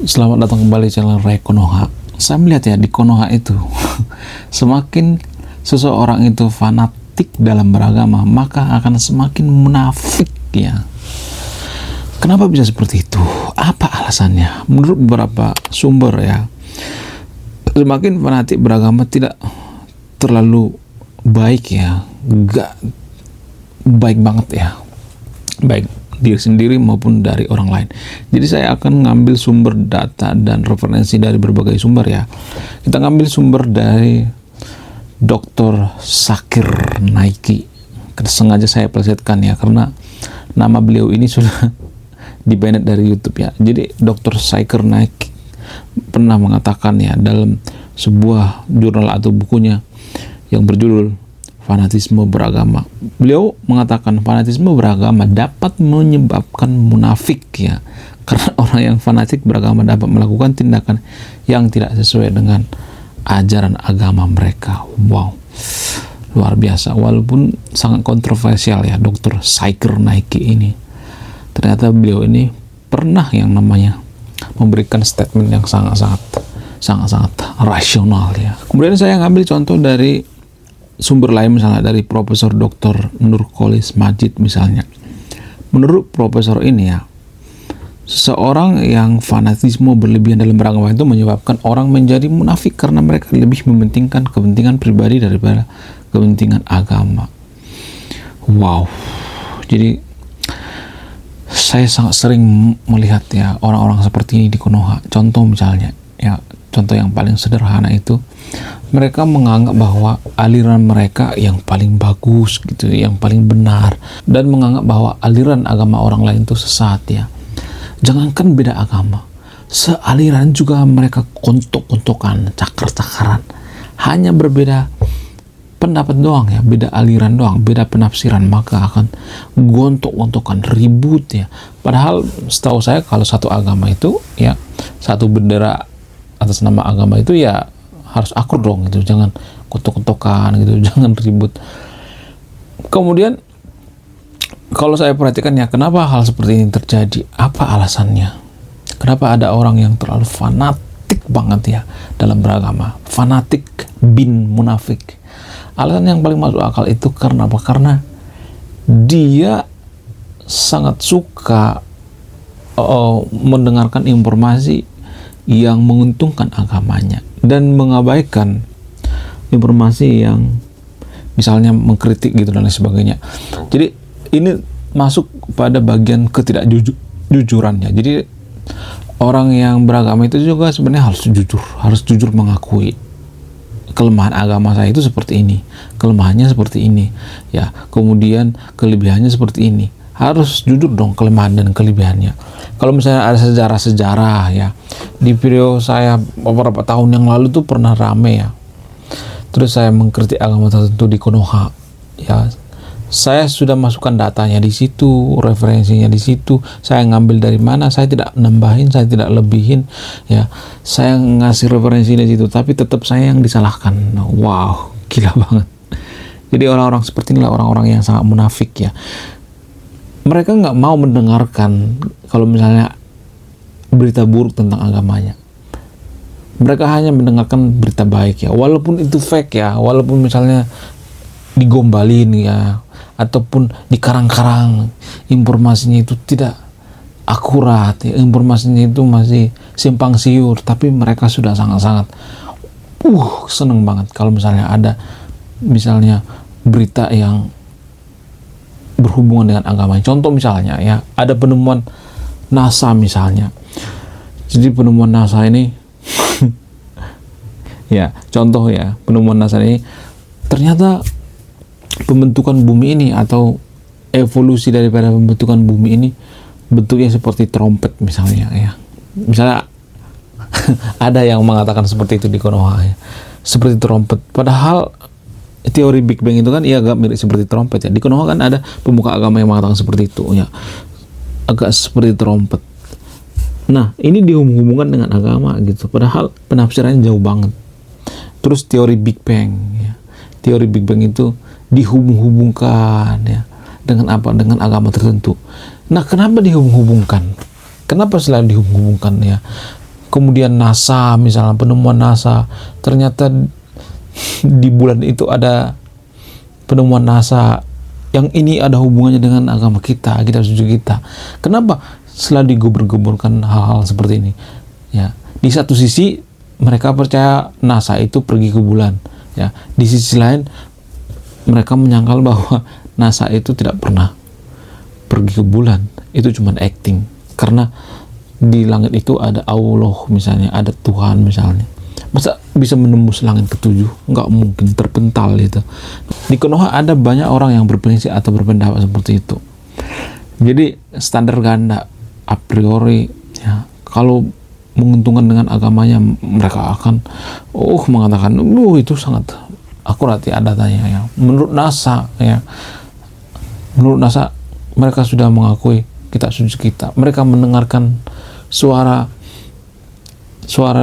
Selamat datang kembali channel Ray Konoha. Saya melihat ya di Konoha itu semakin seseorang itu fanatik dalam beragama, maka akan semakin munafik ya. Kenapa bisa seperti itu? Apa alasannya? Menurut beberapa sumber ya, semakin fanatik beragama tidak terlalu baik ya, gak baik banget ya, baik diri sendiri maupun dari orang lain. Jadi saya akan ngambil sumber data dan referensi dari berbagai sumber ya. Kita ngambil sumber dari Dr. Zakir Naiki. Sengaja saya plesetkan ya, karena nama beliau ini sudah di-banned dari YouTube ya. Jadi Dr. Zakir Naiki pernah mengatakan ya dalam sebuah jurnal atau bukunya yang berjudul Fanatisme Beragama. Beliau mengatakan fanatisme beragama dapat menyebabkan munafik ya. Karena orang yang fanatik beragama dapat melakukan tindakan yang tidak sesuai dengan ajaran agama mereka. Wow. Luar biasa. Walaupun sangat kontroversial ya Dr. Zakir Naiki ini. Ternyata beliau ini pernah yang namanya memberikan statement yang sangat-sangat rasional ya. Kemudian saya ngambil contoh dari sumber lain, misalnya dari Profesor Dr. Nurkolis Majid misalnya. Menurut profesor ini ya, seseorang yang fanatisme berlebihan dalam beragama itu menyebabkan orang menjadi munafik karena mereka lebih mementingkan kepentingan pribadi daripada kepentingan agama. Wow. Jadi saya sangat sering melihat ya orang-orang seperti ini di Konoha. Contoh misalnya ya, contoh yang paling sederhana itu, mereka menganggap bahwa aliran mereka yang paling bagus gitu, yang paling benar, dan menganggap bahwa aliran agama orang lain itu sesat ya. Jangankan beda agama, sealiran juga mereka kontok-kontokan, cakar-cakaran. Hanya berbeda pendapat doang ya, beda aliran doang, beda penafsiran, maka akan gontok-gontokan, ribut ya. Padahal setahu saya kalau satu agama itu ya, satu bendera atas nama agama itu ya harus akur dong gitu, jangan kotok-kotokan gitu, jangan ribut. Kemudian kalau saya perhatikan ya, kenapa hal seperti ini terjadi? Apa alasannya? Kenapa ada orang yang terlalu fanatik banget ya dalam beragama? Fanatik bin munafik. Alasan yang paling masuk akal itu karena apa? Karena dia sangat suka mendengarkan informasi yang menguntungkan agamanya dan mengabaikan informasi yang misalnya mengkritik gitu dan lain sebagainya. Jadi ini masuk pada bagian ketidakjujurannya. Jadi orang yang beragama itu juga sebenarnya harus jujur mengakui kelemahan agama saya itu seperti ini, kelemahannya seperti ini ya, kemudian kelebihannya seperti ini. Harus jujur dong kelemahan dan kelebihannya. Kalau misalnya ada sejarah-sejarah ya, di video saya beberapa tahun yang lalu tuh pernah rame ya, terus saya mengkritik agama tertentu di Konoha ya, saya sudah masukkan datanya di situ, referensinya di situ, saya ngambil dari mana, saya tidak nambahin, saya tidak lebihin ya, saya ngasih referensi di situ, tapi tetap saya yang disalahkan. Wow, gila banget. Jadi orang-orang seperti inilah orang-orang yang sangat munafik ya. Mereka nggak mau mendengarkan kalau misalnya berita buruk tentang agamanya. Mereka hanya mendengarkan berita baik ya, walaupun itu fake ya, walaupun misalnya digombalin ya, ataupun dikarang-karang, informasinya itu tidak akurat ya, informasinya itu masih simpang siur, tapi mereka sudah sangat-sangat seneng banget kalau misalnya ada misalnya berita yang berhubungan dengan agama. Contoh misalnya ya, ada penemuan NASA misalnya. Jadi penemuan NASA ini ya, contoh ya, penemuan NASA ini ternyata pembentukan bumi ini atau evolusi daripada pembentukan bumi ini bentuknya seperti trompet misalnya ya. Misalnya ada yang mengatakan seperti itu di Konoha ya, seperti trompet. Padahal teori Big Bang itu kan iya agak mirip seperti trompet ya. Di Konoha kan ada pemuka agama yang mengatakan seperti itu ya, agak seperti trompet. Nah ini dihubung-hubungkan dengan agama gitu, padahal penafsirannya jauh banget. Terus teori Big Bang ya, teori Big Bang itu dihubung-hubungkan ya dengan apa? Dengan agama tertentu. Nah kenapa dihubung-hubungkan? Kenapa selalu dihubung-hubungkan ya? kemudian NASA, misalnya penemuan NASA, ternyata di bulan itu ada penemuan NASA yang ini ada hubungannya dengan agama kita, kita setuju kita. Kenapa selalu digubur-guburkan hal-hal seperti ini? Ya, di satu sisi mereka percaya NASA itu pergi ke bulan, ya. Di sisi lain mereka menyangkal bahwa NASA itu tidak pernah pergi ke bulan, itu cuma acting. Karena di langit itu ada Allah misalnya, ada Tuhan misalnya. Masa bisa menembus langit ketujuh? Nggak mungkin, terpental itu. Di Konoha ada banyak orang yang berprinsip atau berpendapat seperti itu. Jadi standar ganda a priori, ya, kalau menguntungkan dengan agamanya, mereka akan mengatakan itu sangat akurat ya datanya, ya. Menurut NASA, ya, menurut NASA mereka sudah mengakui kita setuju kita. Mereka mendengarkan suara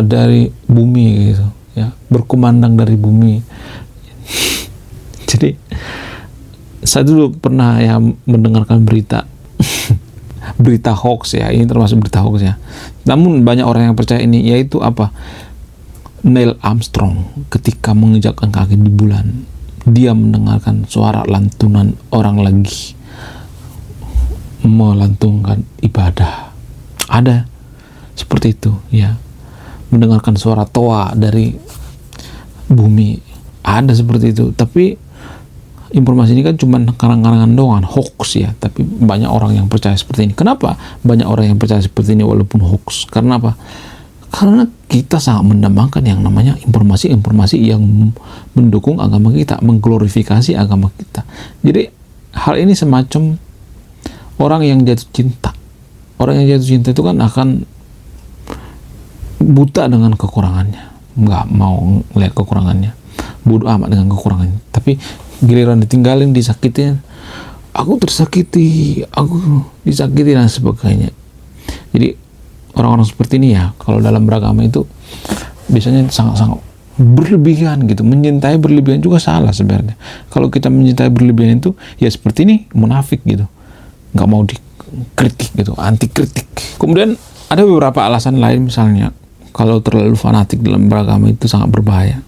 dari bumi gitu, ya, berkumandang dari bumi. Jadi saya dulu pernah ya mendengarkan berita berita hoax, ya, ini termasuk berita hoax, ya. Namun banyak orang yang percaya ini, yaitu apa? Neil Armstrong ketika menginjakkan kaki di bulan, dia mendengarkan suara lantunan orang lagi melantungkan ibadah. Ada seperti itu, ya. Mendengarkan suara toa dari bumi, ada seperti itu. Tapi informasi ini kan cuma karang-karangan doang, hoax, ya. Tapi banyak orang yang percaya seperti ini. Kenapa banyak orang yang percaya seperti ini walaupun hoax? Karena apa? Karena kita sangat mendambakan yang namanya informasi-informasi yang mendukung agama kita, mengglorifikasi agama kita. Jadi hal ini semacam orang yang jatuh cinta. Orang yang jatuh cinta itu kan akan buta dengan kekurangannya, nggak mau lihat kekurangannya, bodoh amat dengan kekurangannya. Tapi giliran ditinggalin, disakitin, aku tersakiti, aku disakiti dan sebagainya. Jadi orang-orang seperti ini, ya, kalau dalam beragama itu biasanya sangat-sangat berlebihan gitu. Mencintai berlebihan juga salah sebenarnya. Kalau kita mencintai berlebihan itu, ya seperti ini, munafik gitu, nggak mau dikritik gitu, anti kritik. Kemudian ada beberapa alasan lain, misalnya kalau terlalu fanatik dalam beragama itu sangat berbahaya.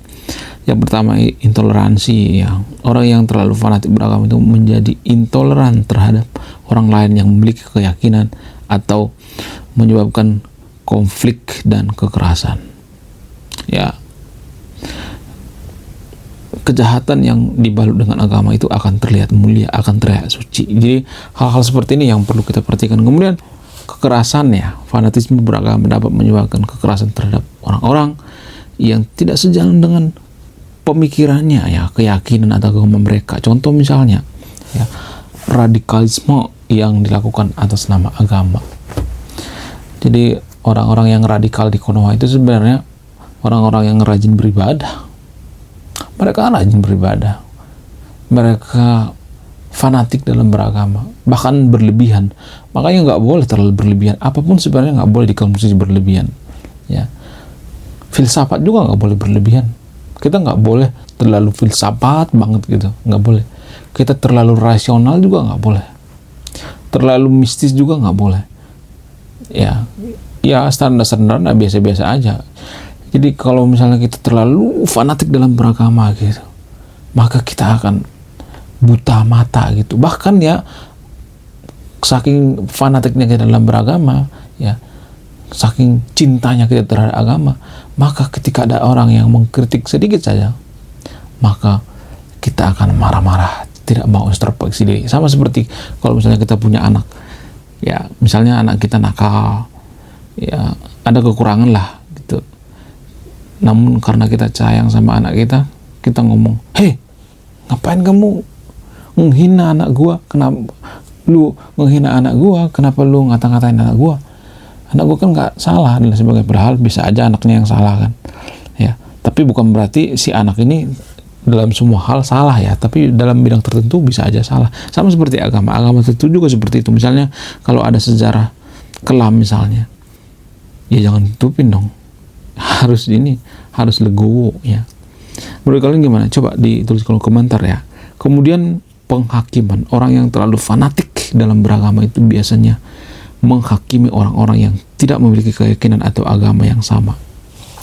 Yang pertama, intoleransi, ya. Orang yang terlalu fanatik beragama itu menjadi intoleran terhadap orang lain yang memiliki keyakinan atau menyebabkan konflik dan kekerasan, ya. Kejahatan yang dibalut dengan agama itu akan terlihat mulia, akan terlihat suci. Jadi hal-hal seperti ini yang perlu kita perhatikan. Kemudian kekerasan, ya, fanatisme beragama dapat menyebabkan kekerasan terhadap orang-orang yang tidak sejalan dengan pemikirannya, ya, keyakinan atau agama mereka. Contoh misalnya, ya, radikalisme yang dilakukan atas nama agama. Jadi orang-orang yang radikal di Konoha itu sebenarnya orang-orang yang rajin beribadah. Mereka rajin beribadah, mereka fanatik dalam beragama, bahkan berlebihan. Makanya nggak boleh terlalu berlebihan. Apapun sebenarnya nggak boleh dikonsumsi berlebihan, ya. Filsafat juga nggak boleh berlebihan. Kita nggak boleh terlalu filsafat banget gitu, nggak boleh. Kita terlalu rasional juga nggak boleh. Terlalu mistis juga nggak boleh. Ya standar-standar biasa-biasa aja. Jadi kalau misalnya kita terlalu fanatik dalam beragama gitu, maka kita akan buta mata gitu. Bahkan, ya, saking fanatiknya kita dalam beragama, ya, saking cintanya kita terhadap agama, maka ketika ada orang yang mengkritik sedikit saja, maka kita akan marah-marah, tidak mau introspeksi diri. Sama seperti kalau misalnya kita punya anak, ya, misalnya anak kita nakal, ya, ada kekurangan lah gitu. Namun karena kita sayang sama anak kita, kita ngomong, "Hei, ngapain kamu menghina anak gua? Kenapa lu menghina anak gua? Kenapa lu ngata-ngatain anak gua? Anak gua kan nggak salah," dan sebagainya. Padahal bisa aja anaknya yang salah, kan, ya. Tapi bukan berarti si anak ini dalam semua hal salah, ya, tapi dalam bidang tertentu bisa aja salah. Sama seperti agama tertentu juga seperti itu. Misalnya kalau ada sejarah kelam misalnya, ya jangan tutupin dong, harus legowo, ya. Menurut kalian gimana? Coba ditulis kolom komentar, ya. Kemudian penghakiman, orang yang terlalu fanatik dalam beragama itu biasanya menghakimi orang-orang yang tidak memiliki keyakinan atau agama yang sama,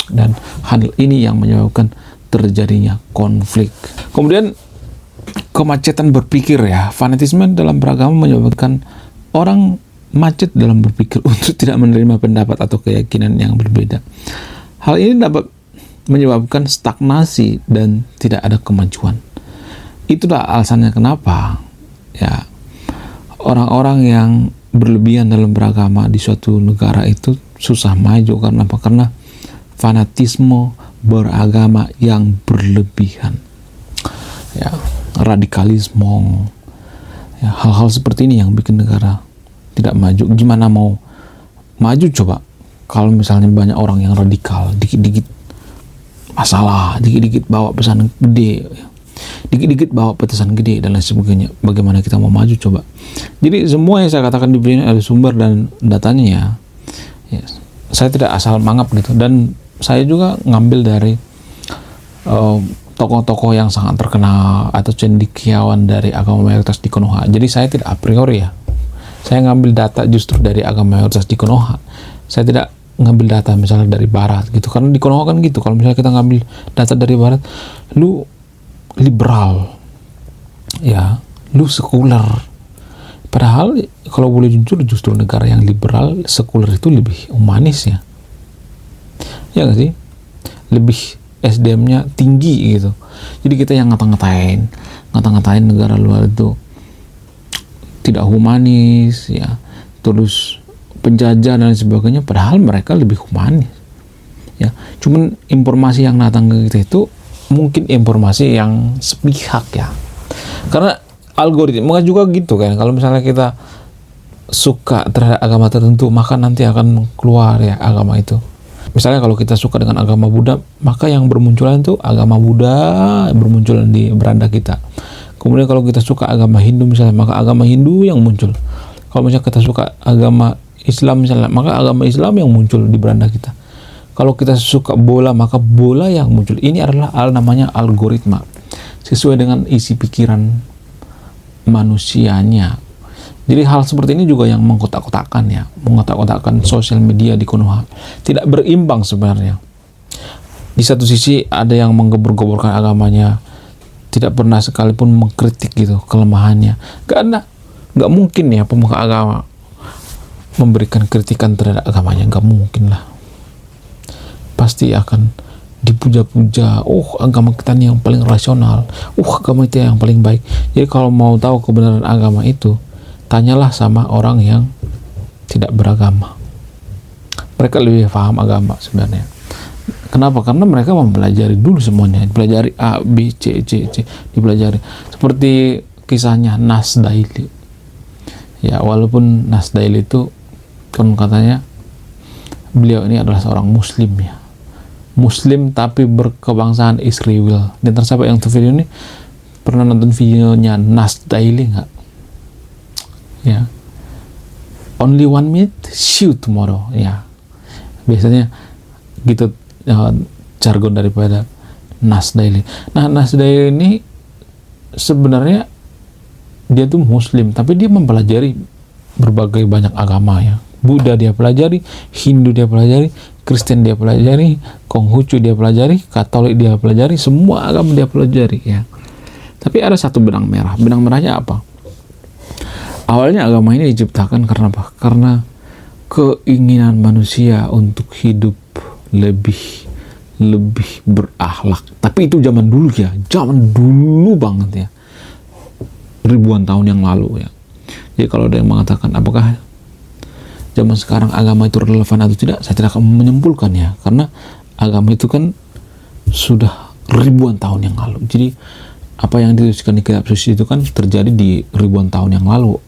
dan hal ini yang menyebabkan terjadinya konflik. Kemudian kemacetan berpikir ya, fanatisme dalam beragama menyebabkan orang macet dalam berpikir untuk tidak menerima pendapat atau keyakinan yang berbeda. Hal ini dapat menyebabkan stagnasi dan tidak ada kemajuan. Itulah alasannya kenapa ya orang-orang yang berlebihan dalam beragama di suatu negara itu susah maju. Karena apa? Karena fanatisme beragama yang berlebihan, ya, radikalisme, ya, hal-hal seperti ini yang bikin negara tidak maju. Gimana mau maju coba kalau misalnya banyak orang yang radikal, dikit-dikit masalah, dikit-dikit bawa pesan gede, dikit-dikit bawa pesan gede dan lain sebagainya. Bagaimana kita mau maju coba? Jadi semua yang saya katakan di sini ada sumber dan datanya ya. Saya tidak asal mangap gitu, dan saya juga ngambil dari tokoh-tokoh yang sangat terkenal atau cendekiawan dari agama mayoritas di Konoha. Jadi saya tidak a priori ya, saya ngambil data justru dari agama mayoritas di Konoha. Saya tidak ngambil data misalnya dari barat gitu, karena di Konoha kan gitu, kalau misalnya kita ngambil data dari barat, lu liberal ya, lu sekuler. Padahal kalau boleh jujur, justru negara yang liberal sekuler itu lebih humanis ya, ya nggak sih, lebih SDM-nya tinggi gitu. Jadi kita yang ngata-ngatain negara luar itu tidak humanis ya, terus penjajah dan sebagainya, padahal mereka lebih humanis ya. Cuman informasi yang datang ke kita itu mungkin informasi yang sepihak ya, karena algoritma juga gitu kan. Kalau misalnya kita suka terhadap agama tertentu, maka nanti akan keluar ya agama itu. Misalnya kalau kita suka dengan agama Buddha, maka yang bermunculan itu agama Buddha bermunculan di beranda kita. Kemudian kalau kita suka agama Hindu misalnya, maka agama Hindu yang muncul. Kalau misalnya kita suka agama Islam misalnya, maka agama Islam yang muncul di beranda kita. Kalau kita suka bola, maka bola yang muncul. Ini adalah namanya algoritma, sesuai dengan isi pikiran manusianya. Jadi hal seperti ini juga yang mengkotak-kotakan ya, mengkotak-kotakan sosial media di Konoha. Tidak berimbang sebenarnya. Di satu sisi ada yang menggebor-geborkan agamanya, tidak pernah sekalipun mengkritik gitu kelemahannya. Karena nggak mungkin ya pemuka agama memberikan kritikan terhadap agamanya, nggak mungkin lah. Pasti akan dipuja-puja, agama kita ini yang paling rasional, agama kita yang paling baik. Jadi kalau mau tahu kebenaran agama itu, tanyalah sama orang yang tidak beragama. Mereka lebih paham agama sebenarnya. Kenapa? Karena mereka mempelajari dulu semuanya, dipelajari A, B, C, dipelajari. Seperti kisahnya Nas Daily. Ya, walaupun Nas Daily itu kan katanya beliau ini adalah seorang muslim ya. Muslim tapi berkebangsaan Israel. Dan tersiapa yang nonton video ini pernah nonton videonya Nas Daily nggak? Ya, only 1 minute, see you tomorrow. Ya, biasanya gitu jargon daripada Nas Daily. Nah, Nas Daily ini sebenarnya dia tuh muslim, tapi dia mempelajari berbagai banyak agama ya. Buddha dia pelajari, Hindu dia pelajari, Kristen dia pelajari, Konghucu dia pelajari, Katolik dia pelajari, semua agama dia pelajari ya. Tapi ada satu benang merah. Benang merahnya apa? Awalnya agama ini diciptakan karena apa? Karena keinginan manusia untuk hidup lebih berakhlak. Tapi itu zaman dulu ya, zaman dulu banget ya, ribuan tahun yang lalu ya. Jadi kalau ada yang mengatakan apakah zaman sekarang agama itu relevan atau tidak, saya tidak akan menyimpulkan ya, karena agama itu kan sudah ribuan tahun yang lalu. Jadi apa yang dituliskan di kitab suci itu kan terjadi di ribuan tahun yang lalu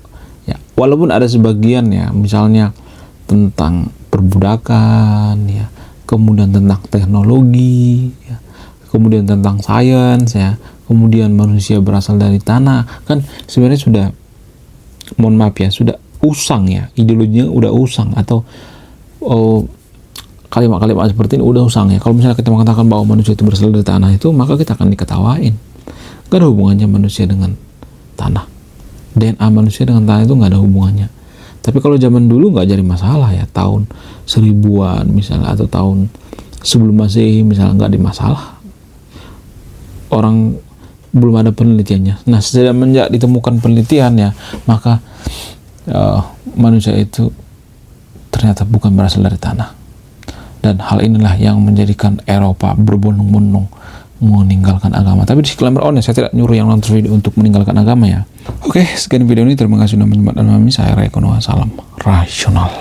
ya. Walaupun ada sebagian ya, misalnya tentang perbudakan ya, kemudian tentang teknologi ya, kemudian tentang sains ya, kemudian manusia berasal dari tanah, kan sebenarnya sudah, mohon maaf ya, sudah usang ya, ideologinya udah usang, atau kalimat-kalimat seperti ini udah usang ya. Kalau misalnya kita mengatakan bahwa manusia itu berasal dari tanah itu, maka kita akan diketawain. Gak ada hubungannya manusia dengan tanah. DNA manusia dengan tanah itu gak ada hubungannya. Tapi kalau zaman dulu nggak jadi masalah ya, tahun 1000-an misalnya atau tahun sebelum Masehi misalnya nggak ada masalah. Orang belum ada penelitiannya. Nah, semenjak ditemukan penelitiannya, maka manusia itu ternyata bukan berasal dari tanah. Dan hal inilah yang menjadikan Eropa berbondong-bondong meninggalkan agama. Tapi disclaimer on ya, saya tidak nyuruh yang nonton video untuk meninggalkan agama ya. Oke, sekian video ini. Terima kasih sudah menyimak dan memahami. Saya Ray Konoha. Salam rasional.